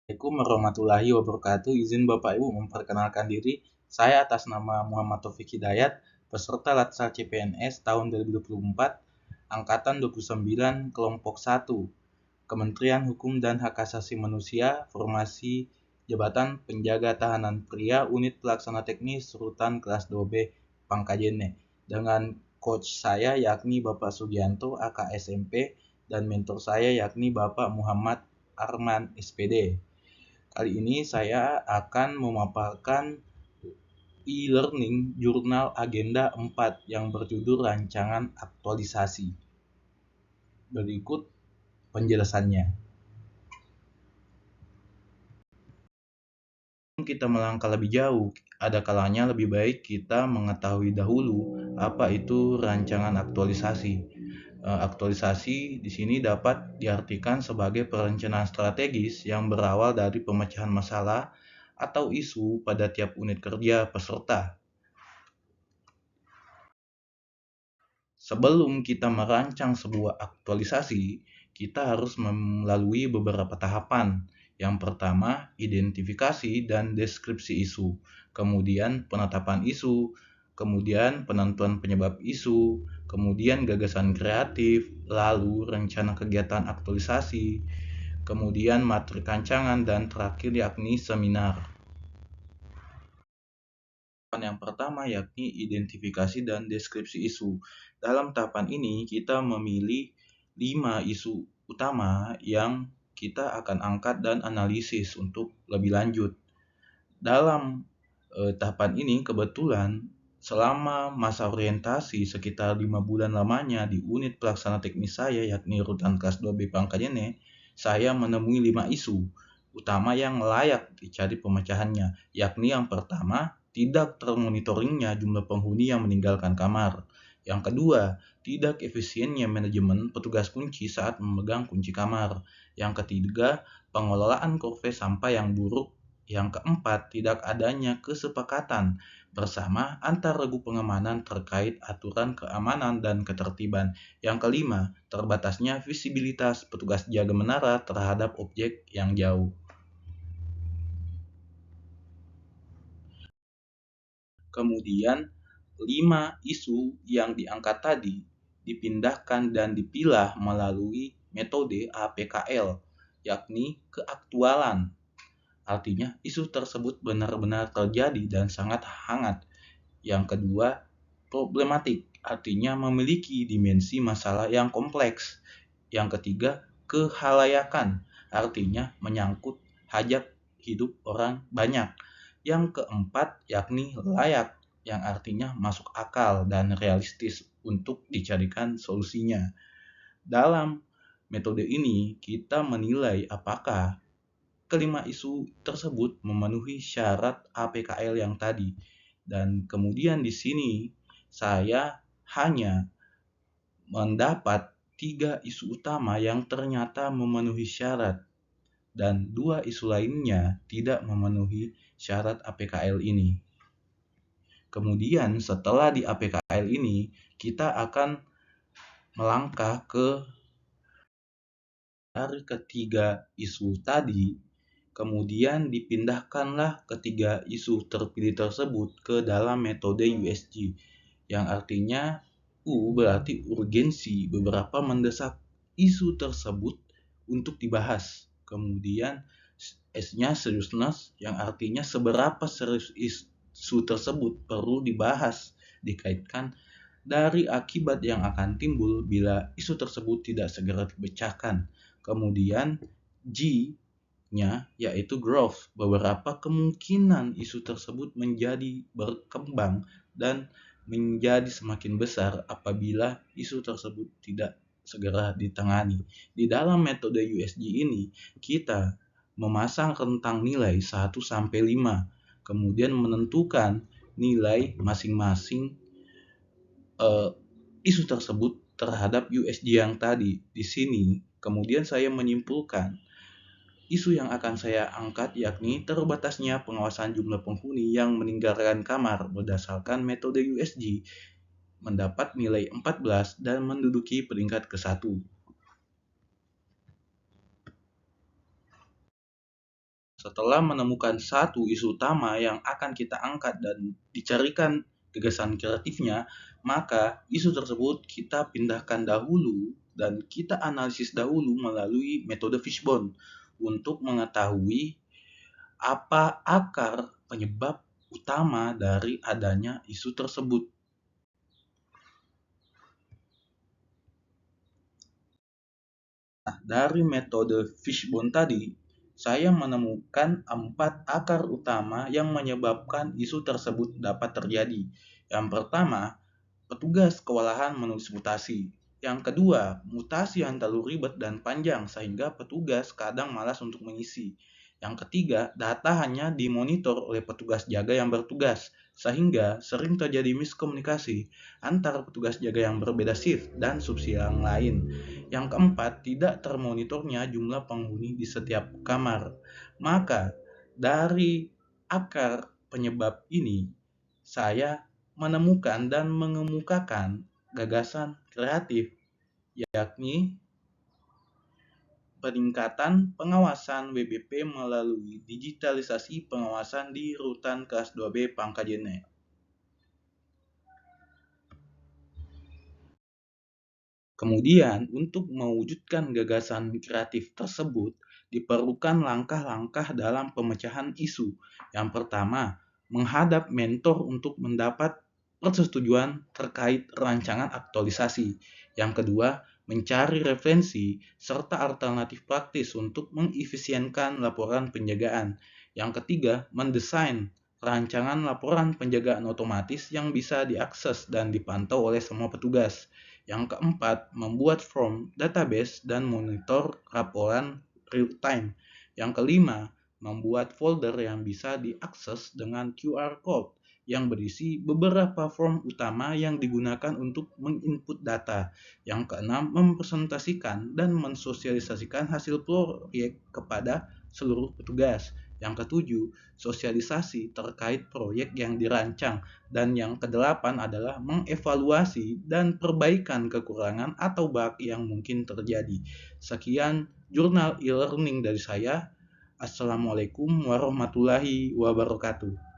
Assalamualaikum warahmatullahi wabarakatuh. Izin Bapak Ibu memperkenalkan diri. Saya atas nama Muhammad Taufik Hidayat, peserta Latsar CPNS tahun 2024, Angkatan 29, Kelompok 1, Kementerian Hukum dan Hak Asasi Manusia, Formasi Jabatan Penjaga Tahanan Pria, Unit Pelaksana Teknis, Rutan Kelas 2B, Pangkajene, dengan coach saya yakni Bapak Sugianto, AKSMP, dan mentor saya yakni Bapak Muhammad Arman, SPD. Kali ini saya akan memaparkan e-learning jurnal agenda 4 yang berjudul rancangan aktualisasi. Berikut penjelasannya. Sebelum kita melangkah lebih jauh, ada kalanya lebih baik kita mengetahui dahulu apa itu rancangan aktualisasi. Aktualisasi di sini dapat diartikan sebagai perencanaan strategis yang berawal dari pemecahan masalah atau isu pada tiap unit kerja peserta. Sebelum kita merancang sebuah aktualisasi, kita harus melalui beberapa tahapan. Yang pertama, identifikasi dan deskripsi isu, kemudian penetapan isu, kemudian penentuan penyebab isu, kemudian gagasan kreatif, lalu rencana kegiatan aktualisasi, kemudian materi rancangan, dan terakhir yakni seminar. Yang pertama yakni identifikasi dan deskripsi isu. Dalam tahapan ini kita memilih 5 isu utama yang kita akan angkat dan analisis untuk lebih lanjut. Dalam tahapan ini kebetulan selama masa orientasi sekitar 5 bulan lamanya di unit pelaksana teknis saya yakni Rutan Kelas 2B Pangkajene, saya menemui 5 isu utama yang layak dicari pemecahannya, yakni yang pertama, tidak termonitoringnya jumlah penghuni yang meninggalkan kamar. Yang kedua, tidak efisiennya manajemen petugas kunci saat memegang kunci kamar. Yang ketiga, pengelolaan kurve sampah yang buruk. Yang keempat, tidak adanya kesepakatan bersama antar regu pengamanan terkait aturan keamanan dan ketertiban. Yang kelima, terbatasnya visibilitas petugas jaga menara terhadap objek yang jauh. Kemudian, 5 isu yang diangkat tadi dipindahkan dan dipilah melalui metode APKL, yakni keaktualan. Artinya, isu tersebut benar-benar terjadi dan sangat hangat. Yang kedua, problematik, artinya memiliki dimensi masalah yang kompleks. Yang ketiga, kehalayakan, artinya menyangkut hajat hidup orang banyak. Yang keempat, yakni layak, yang artinya masuk akal dan realistis untuk dicarikan solusinya. Dalam metode ini, kita menilai apakah kelima isu tersebut memenuhi syarat APKL yang tadi. Dan kemudian di sini saya hanya mendapat 3 isu utama yang ternyata memenuhi syarat dan 2 isu lainnya tidak memenuhi syarat APKL ini. Kemudian setelah di APKL ini kita akan melangkah ke dari ketiga isu tadi, kemudian dipindahkanlah ketiga isu terpilih tersebut ke dalam metode USG, yang artinya U berarti urgensi, beberapa mendesak isu tersebut untuk dibahas. Kemudian S-nya seriousness, yang artinya seberapa serius isu tersebut perlu dibahas, dikaitkan dari akibat yang akan timbul bila isu tersebut tidak segera dipecahkan. Kemudian G-nya yaitu growth, beberapa kemungkinan isu tersebut menjadi berkembang dan menjadi semakin besar apabila isu tersebut tidak segera ditangani. Di dalam metode USG ini, kita memasang rentang nilai 1 sampai 5, kemudian menentukan nilai masing-masing isu tersebut terhadap USG yang tadi. Di sini kemudian saya menyimpulkan isu yang akan saya angkat yakni terbatasnya pengawasan jumlah penghuni yang meninggalkan kamar berdasarkan metode USG mendapat nilai 14 dan menduduki peringkat ke-1. Setelah menemukan satu isu utama yang akan kita angkat dan dicarikan gagasan kreatifnya, maka isu tersebut kita pindahkan dahulu dan kita analisis dahulu melalui metode fishbone untuk mengetahui apa akar penyebab utama dari adanya isu tersebut. Nah, dari metode fishbone tadi, saya menemukan 4 akar utama yang menyebabkan isu tersebut dapat terjadi. Yang pertama, petugas kewalahan menulis mutasi. Yang kedua, mutasi yang terlalu ribet dan panjang sehingga petugas kadang malas untuk mengisi. Yang ketiga, data hanya dimonitor oleh petugas jaga yang bertugas, sehingga sering terjadi miskomunikasi antara petugas jaga yang berbeda shift dan subsidi yang lain. Yang keempat, tidak termonitornya jumlah penghuni di setiap kamar. Maka, dari akar penyebab ini, saya menemukan dan mengemukakan gagasan kreatif, yakni peningkatan pengawasan WBP melalui digitalisasi pengawasan di Rutan Kelas 2B Pangkajene. Kemudian, untuk mewujudkan gagasan kreatif tersebut, diperlukan langkah-langkah dalam pemecahan isu. Yang pertama, menghadap mentor untuk mendapat persetujuan terkait rancangan aktualisasi. Yang kedua, mencari referensi serta alternatif praktis untuk mengefisienkan laporan penjagaan. Yang ketiga, mendesain rancangan laporan penjagaan otomatis yang bisa diakses dan dipantau oleh semua petugas. Yang keempat, membuat form database dan monitor laporan real time. Yang kelima, membuat folder yang bisa diakses dengan QR code yang berisi beberapa form utama yang digunakan untuk menginput data. Yang keenam, mempresentasikan dan mensosialisasikan hasil proyek kepada seluruh petugas. Yang ketujuh, sosialisasi terkait proyek yang dirancang. Dan yang kedelapan adalah mengevaluasi dan perbaikan kekurangan atau bug yang mungkin terjadi. Sekian jurnal e-learning dari saya. Assalamualaikum warahmatullahi wabarakatuh.